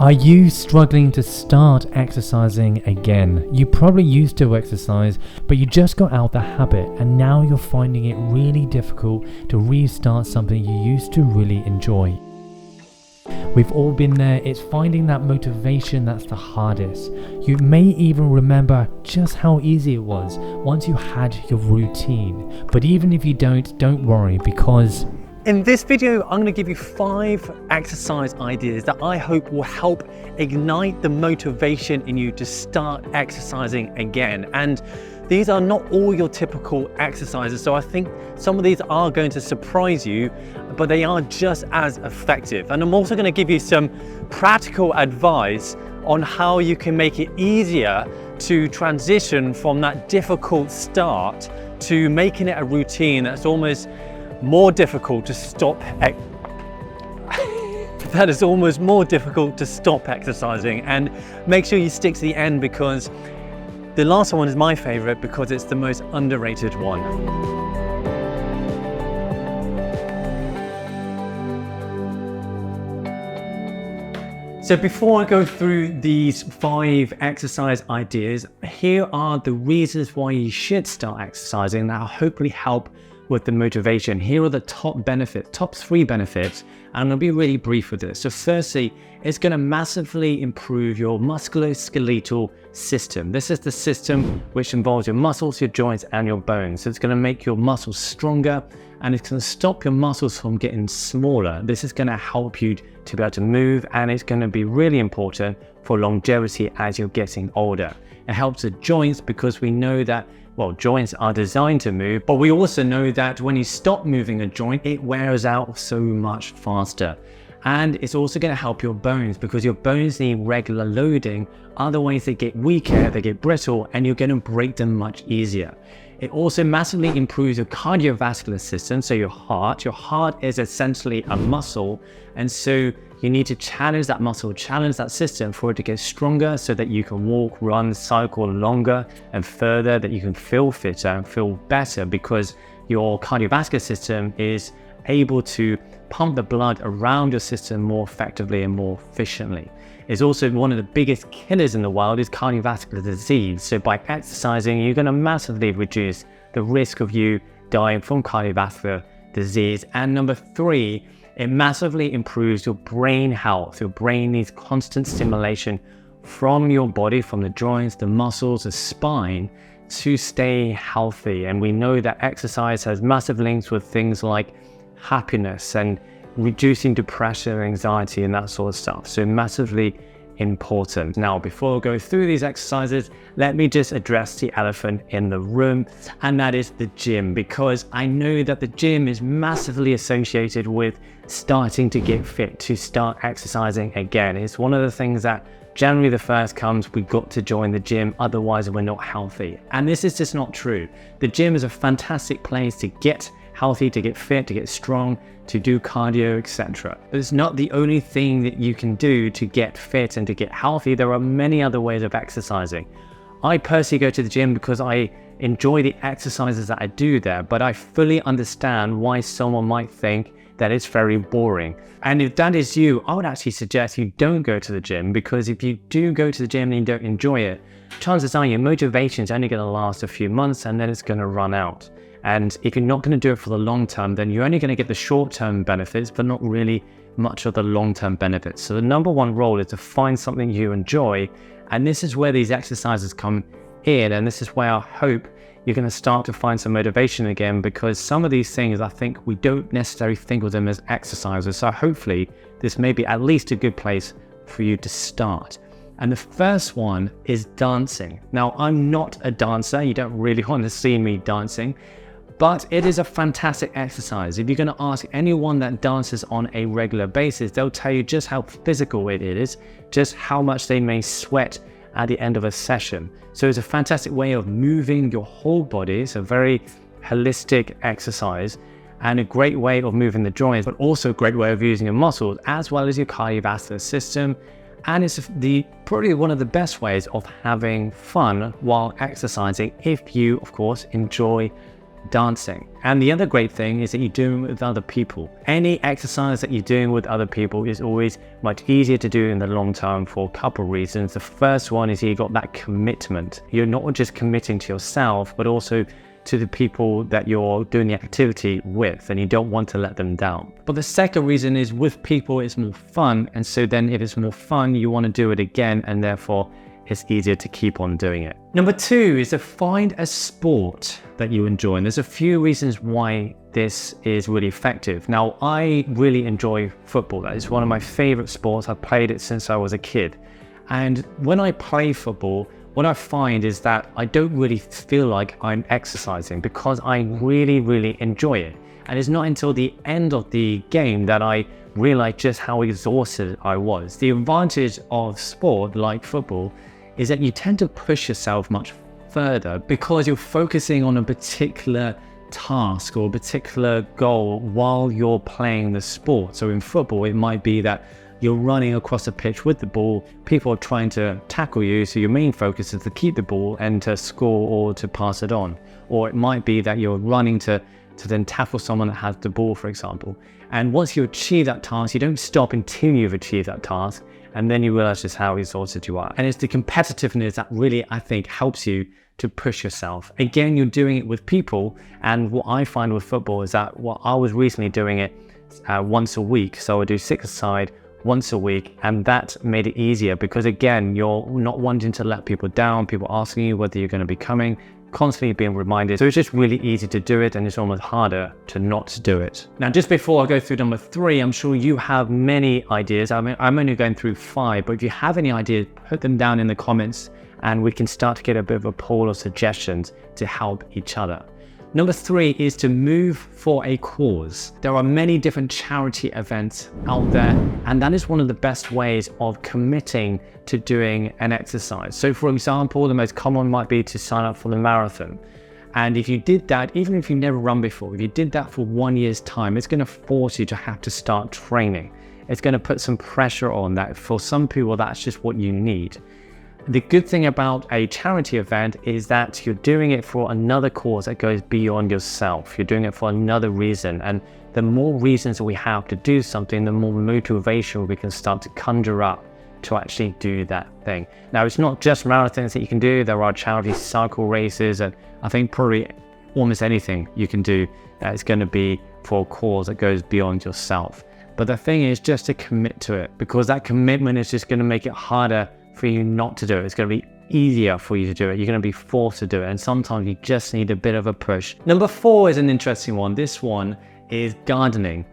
Are you struggling to start exercising again? You probably used to exercise, but you just got out the habit and now you're finding it really difficult to restart something you used to really enjoy. We've all been there. It's finding that motivation that's the hardest. You may even remember just how easy it was once you had your routine. But even if you don't worry, because in this video, I'm going to give you 5 exercise ideas that I hope will help ignite the motivation in you to start exercising again. And these are not all your typical exercises, so I think some of these are going to surprise you, but they are just as effective. And I'm also going to give you some practical advice on how you can make it easier to transition from that difficult start to making it a routine that's almost more difficult to stop that is almost more difficult to stop exercising. And make sure you stick to the end, because the last one is my favorite because it's the most underrated one. So before I go through these 5 exercise ideas, here are the reasons why you should start exercising that will hopefully help with the motivation. Here are the top 3 benefits, and I'm going to be really brief with this. So firstly, it's going to massively improve your musculoskeletal system. This is the system which involves your muscles, your joints, and your bones. So it's going to make your muscles stronger, and it's going to stop your muscles from getting smaller. This is going to help you to be able to move, and it's going to be really important for longevity as you're getting older. It helps the joints because we know that, well, joints are designed to move, but we also know that when you stop moving a joint, it wears out so much faster. And it's also going to help your bones because your bones need regular loading. Otherwise, they get weaker, they get brittle, and you're going to break them much easier. It also massively improves your cardiovascular system. So your heart is essentially a muscle. And so you need to challenge that muscle, challenge that system for it to get stronger so that you can walk, run, cycle longer and further, that you can feel fitter and feel better because your cardiovascular system is able to pump the blood around your system more effectively and more efficiently. It's also one of the biggest killers in the world is cardiovascular disease. So by exercising, you're going to massively reduce the risk of you dying from cardiovascular disease. And number 3, it massively improves your brain health. Your brain needs constant stimulation from your body, from the joints, the muscles, the spine, to stay healthy. And we know that exercise has massive links with things like happiness and reducing depression, anxiety, and that sort of stuff. So massively important. Now, before I go through these exercises, let me just address the elephant in the room, and that is the gym, because I know that the gym is massively associated with starting to get fit, to start exercising again. It's one of the things that January the 1st comes, we've got to join the gym, otherwise we're not healthy. And this is just not true. The gym is a fantastic place to get healthy, to get fit, to get strong, to do cardio, etc. But it's not the only thing that you can do to get fit and to get healthy. There are many other ways of exercising. I personally go to the gym because I enjoy the exercises that I do there, but I fully understand why someone might think that it's very boring. And if that is you, I would actually suggest you don't go to the gym, because if you do go to the gym and you don't enjoy it, chances are your motivation is only going to last a few months and then it's going to run out. And if you're not going to do it for the long term, then you're only going to get the short-term benefits, but not really much of the long-term benefits. So the number 1 role is to find something you enjoy. And this is where these exercises come in. And this is where I hope you're going to start to find some motivation again, because some of these things, I think we don't necessarily think of them as exercises. So hopefully this may be at least a good place for you to start. And the first one is dancing. Now, I'm not a dancer. You don't really want to see me dancing. But it is a fantastic exercise. If you're going to ask anyone that dances on a regular basis, they'll tell you just how physical it is, just how much they may sweat at the end of a session. So it's a fantastic way of moving your whole body. It's a very holistic exercise and a great way of moving the joints, but also a great way of using your muscles as well as your cardiovascular system. And it's probably one of the best ways of having fun while exercising, if you, of course, enjoy dancing. And the other great thing is that you're doing it with other people. Any exercise that you're doing with other people is always much easier to do in the long term for a couple of reasons. The first one is you got that commitment. You're not just committing to yourself, but also to the people that you're doing the activity with, and you don't want to let them down. But the second reason is with people it's more fun, and so then if it's more fun, you want to do it again, and therefore it's easier to keep on doing it. Number 2 is to find a sport that you enjoy, and there's a few reasons why this is really effective. Now, I really enjoy football. That is one of my favorite sports. I've played it since I was a kid. And when I play football, what I find is that I don't really feel like I'm exercising because I really, really enjoy it. And it's not until the end of the game that I realize just how exhausted I was. The advantage of sport like football is that you tend to push yourself much further because you're focusing on a particular task or a particular goal while you're playing the sport. So in football, it might be that you're running across the pitch with the ball, people are trying to tackle you, so your main focus is to keep the ball and to score or to pass it on. Or it might be that you're running to then tackle someone that has the ball, for example. And once you achieve that task, you don't stop until you've achieved that task, and then you realize just how exhausted you are. And it's the competitiveness that really, I think, helps you to push yourself. Again, you're doing it with people, and what I find with football is that I was recently doing it once a week, so I do 6-a-side once a week, and that made it easier because again, you're not wanting to let people down, people asking you whether you're going to be coming, constantly being reminded. So it's just really easy to do it, and it's almost harder to not do it. Now, just before I go through number 3, I'm sure you have many ideas. I'm only going through 5, but if you have any ideas, put them down in the comments and we can start to get a bit of a pool of suggestions to help each other. Number 3 is to move for a cause. There are many different charity events out there, and that is one of the best ways of committing to doing an exercise. So for example, the most common might be to sign up for the marathon. And if you did that, even if you've never run before, if you did that for 1 year's time, it's going to force you to have to start training. It's going to put some pressure on that. For some people, that's just what you need. The good thing about a charity event is that you're doing it for another cause that goes beyond yourself. You're doing it for another reason. And the more reasons we have to do something, the more motivation we can start to conjure up to actually do that thing. Now, it's not just marathons that you can do. There are charity cycle races, and I think probably almost anything you can do that is going to be for a cause that goes beyond yourself. But the thing is just to commit to it, because that commitment is just going to make it harder for you not to do it. It's going to be easier for you to do it. You're going to be forced to do it, and sometimes you just need a bit of a push. Number 4 is an interesting one. This one is gardening.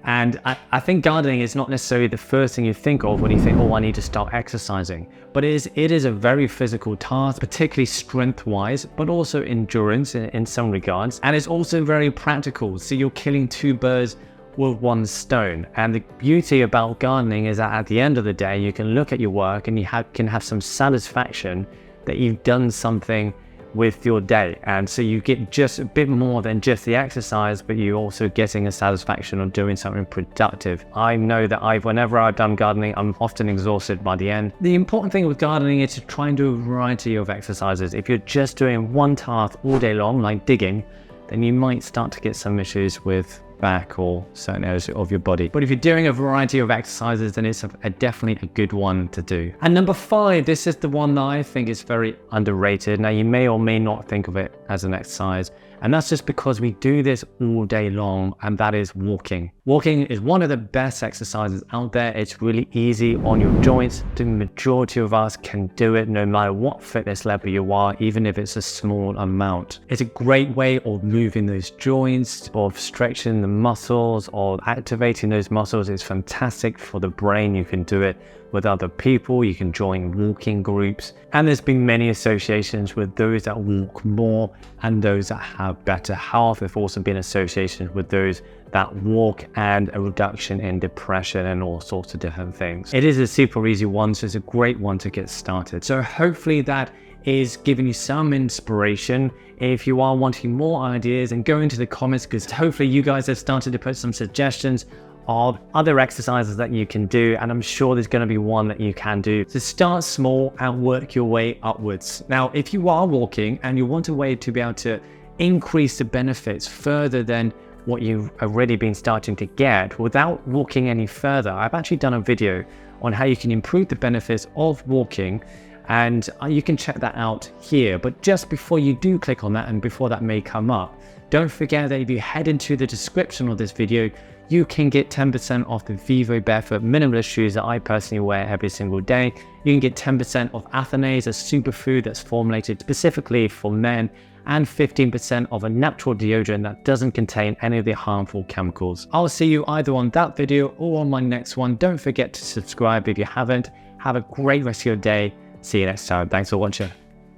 And I think gardening is not necessarily the first thing you think of when you think, oh, I need to start exercising. But it is a very physical task, particularly strength-wise, but also endurance in some regards. And it's also very practical. So you're killing 2 birds with 1 stone. And the beauty about gardening is that at the end of the day, you can look at your work and you can have some satisfaction that you've done something with your day. And so you get just a bit more than just the exercise, but you're also getting a satisfaction of doing something productive. I know that whenever I've done gardening, I'm often exhausted by the end. The important thing with gardening is to try and do a variety of exercises. If you're just doing one task all day long, like digging, then you might start to get some issues with back or certain areas of your body. But if you're doing a variety of exercises, then it's definitely a good one to do. And number 5, this is the one that I think is very underrated. Now, you may or may not think of it as an exercise, and that's just because we do this all day long, and that is walking. Walking is one of the best exercises out there. It's really easy on your joints. The majority of us can do it no matter what fitness level you are, even if it's a small amount. It's a great way of moving those joints, of stretching the muscles, of activating those muscles. It's fantastic for the brain. You can do it with other people. You can join walking groups. And there's been many associations with those that walk more and those that have better health. There've also been associations with those that walk and a reduction in depression and all sorts of different things. It is a super easy one, so it's a great one to get started. So hopefully that is giving you some inspiration. If you are wanting more ideas, and go into the comments, because hopefully you guys have started to put some suggestions of other exercises that you can do, and I'm sure there's going to be one that you can do. So start small and work your way upwards. Now, if you are walking and you want a way to be able to increase the benefits further than what you've already been starting to get without walking any further. I've actually done a video on how you can improve the benefits of walking, and you can check that out here. But just before you do click on that, and before that may come up, don't forget that if you head into the description of this video, you can get 10% off the Vivo Barefoot minimalist shoes that I personally wear every single day. You can get 10% off Athenase, a superfood that's formulated specifically for men, and 15% of a natural deodorant that doesn't contain any of the harmful chemicals. I'll see you either on that video or on my next one. Don't forget to subscribe if you haven't. Have a great rest of your day. See you next time. Thanks for watching.